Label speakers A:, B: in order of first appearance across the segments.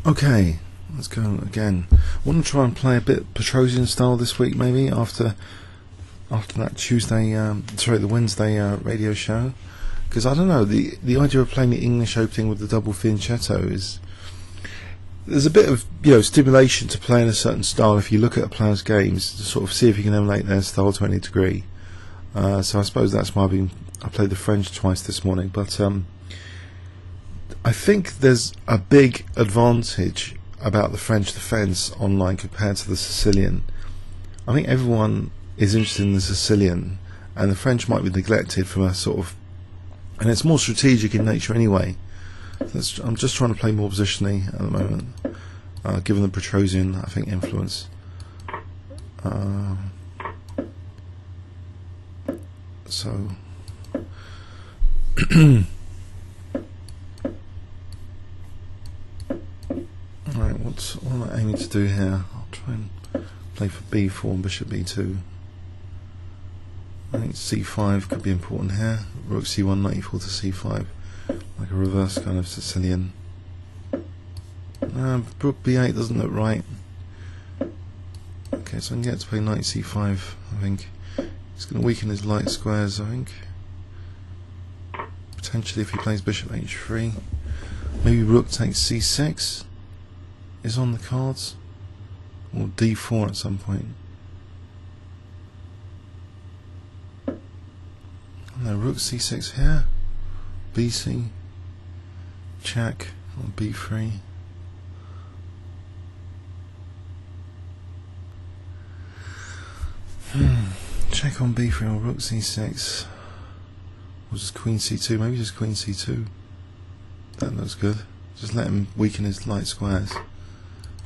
A: Okay, let's go again. I want to try and play a bit Petrosian style this week, maybe after that the Wednesday radio show, because I don't know, the idea of playing the English opening with the double fianchetto is, there's a bit of stimulation to playing a certain style if you look at a player's games to sort of see if you can emulate their style to any degree. So I suppose that's why I played the French twice this morning, but I think there's a big advantage about the French defence online compared to the Sicilian. I think everyone is interested in the Sicilian, and the French might be neglected from a sort of, and it's more strategic in nature anyway. I'm just trying to play more positionally at the moment, given the Petrosian, I think, influence. So alright, what am I aiming to do here? I'll try and play for b4 and bishop b2. I think c5 could be important here. Rook c1, knight e4 to c5, like a reverse kind of Sicilian. Rook b8 doesn't look right. Okay, so I can get to play knight c5, I think. He's going to weaken his light squares, I think. Potentially if he plays bishop h3. Maybe rook takes c6 is on the cards. Or d4 at some point. No, rook c6 here. bc. Check. Or b3. Check on b3 or rook c6. Or just queen c2. Maybe just queen c2. That looks good. Just let him weaken his light squares.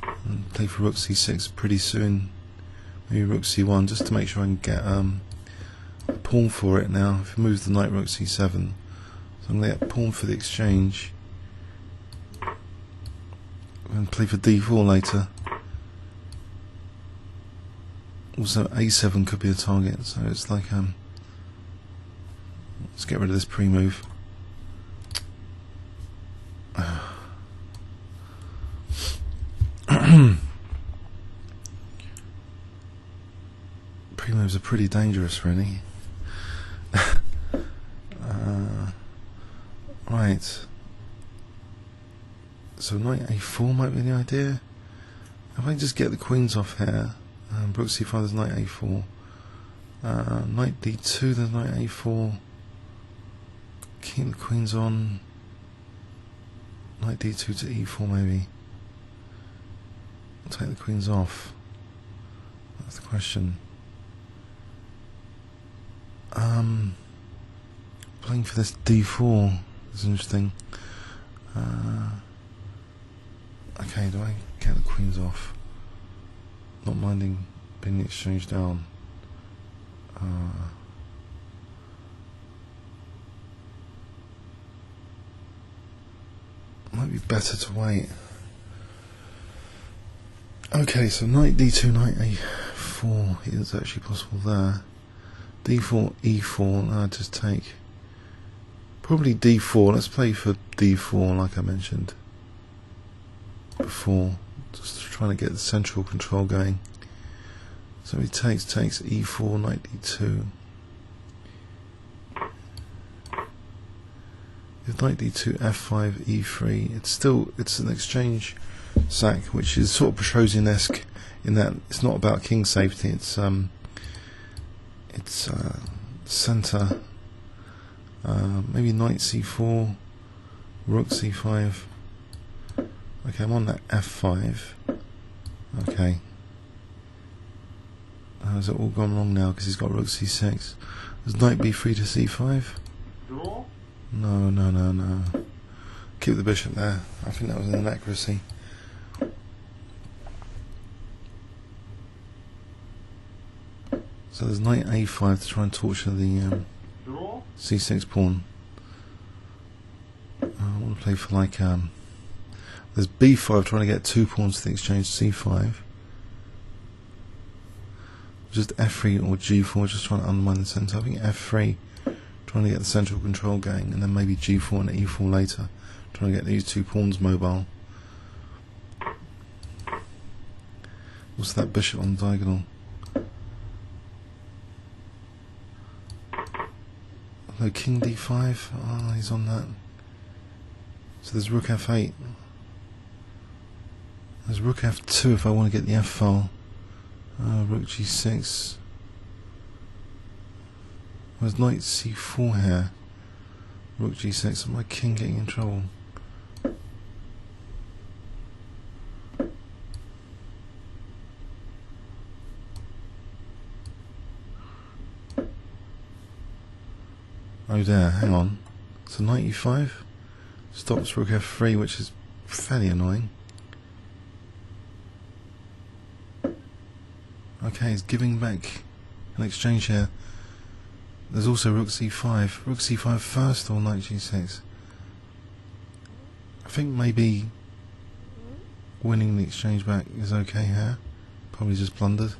A: And play for rook c6 pretty soon. Maybe rook c1 just to make sure I can get a pawn for it now. If he moves the knight, rook c7. So I'm going to get a pawn for the exchange. And play for d4 later. Also a7 could be a target, so it's like let's get rid of this pre-move. Pre-moves are pretty dangerous, really. Right. So knight a4 might be the idea. If I just get the queens off here. Rook c5, there's knight a4. Knight d2, there's knight a4. Keep the queens on. Knight d2 to e4 maybe. I'll take the queens off. That's the question. Playing for this d4 is interesting. Okay, do I get the queens off? Not minding being exchanged down. Might be better to wait. Okay, so knight d2, knight a4 is actually possible there. d4, e4, no, just take. Probably d4, let's play for d4 like I mentioned before. Just trying to get the central control going. So he takes e4, knight d2. If knight d2, f5, e3, it's an exchange sack, which is sort of Petrosian-esque in that it's not about king safety. It's center. Maybe knight c4, rook c5. Okay, I'm on that f5. Okay. Has it all gone wrong now because he's got rook c6? There's knight b3 to c5.
B: Draw?
A: No. Keep the bishop there. I think that was an inaccuracy. So there's knight a5 to try and torture the c6 pawn. I want to play for like there's b5 trying to get two pawns to the exchange, c5. Just f3 or g4, just trying to undermine the centre. I think f3, trying to get the central control going, and then maybe g4 and e4 later, trying to get these two pawns mobile. Also that bishop on the diagonal. No, king d5. Oh, he's on that. So there's rook f8. There's rook f2 if I want to get the f file. Rook g6. There's knight c4 here. Rook g6. My king getting in trouble. Oh there, hang on. So knight e5 stops rook f3, which is fairly annoying. Okay, he's giving back an exchange here. There's also rook c5. Rook c5 first or knight g6? I think maybe winning the exchange back is okay here. Probably just blundered.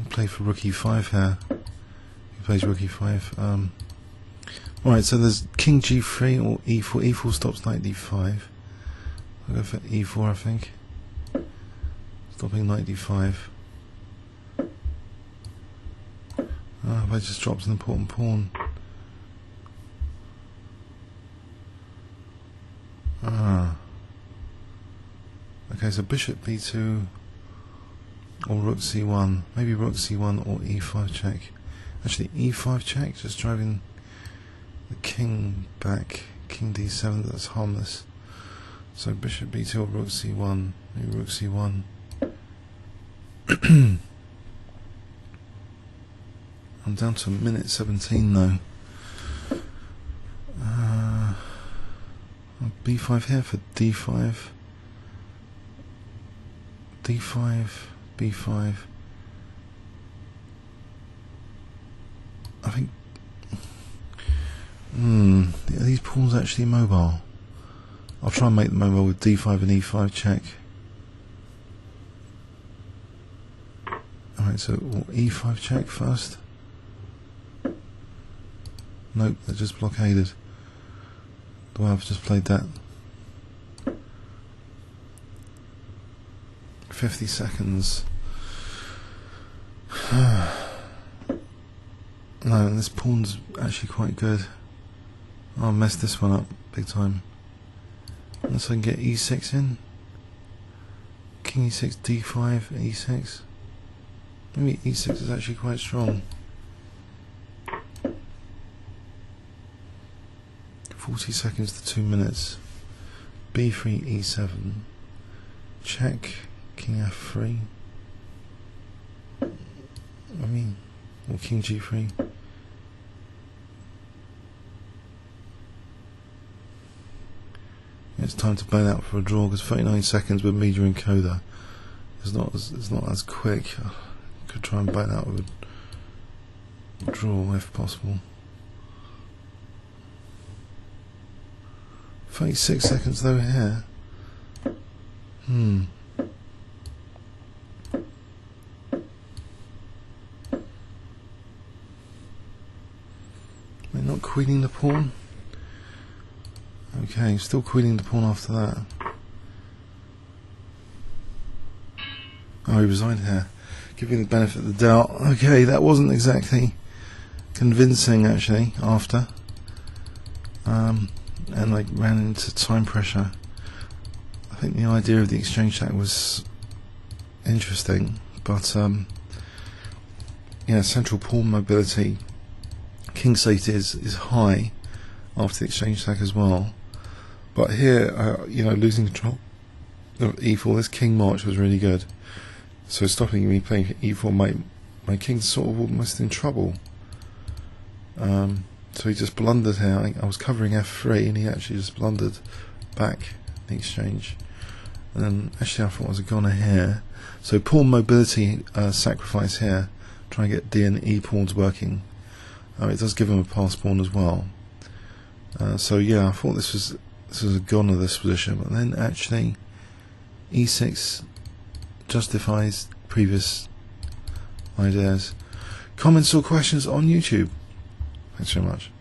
A: Play for rook e5 here. He plays rook e5. Alright, so there's king g3 or e4. e4 stops knight d5. I'll go for e4, I think. Stopping knight d5. If I just drops an important pawn. Okay, so bishop b2 or rook c1. Maybe rook c1 or e5 check. Actually, e5 check, just driving the king back. King d7, that's harmless. So bishop b2 or rook c1. Maybe rook c1. I'm down to minute 17 though. b5 here for d5. d5, b5. I think. Are these pawns actually mobile? I'll try and make them mobile with d5 and e5 check. Alright, so e5 check first. Nope, they're just blockaded. The way I've just played that. 50 seconds. No, this pawn's actually quite good. I'll mess this one up big time. Unless I can get e6 in. King e6, d5, e6. Maybe e6 is actually quite strong. 40 seconds to 2 minutes. b3, e7. Check. King f3. Or king g3. It's time to bail out for a draw because 39 seconds with media encoder is not as quick. I could try and bail out with a draw if possible. 36 seconds though here. Am I not queening the pawn? Okay, still queening the pawn after that. Oh, he resigned here. Giving the benefit of the doubt. Okay, that wasn't exactly convincing actually after. And like ran into time pressure. I think the idea of the exchange attack was interesting, but yeah, central pawn mobility, king state is high after the exchange attack as well. But here, you know, losing control of e4, this king march was really good. So stopping me playing e4, my king's sort of almost in trouble. So he just blundered here. I think I was covering f3 and he actually just blundered back the exchange. And then actually I thought I was a goner here. So pawn mobility sacrifice here. Try and get d and e pawns working. It does give him a pass pawn as well. So yeah, I thought this was a goner, this position. But then actually e6 justifies previous ideas. Comments or questions on YouTube? Thanks very much.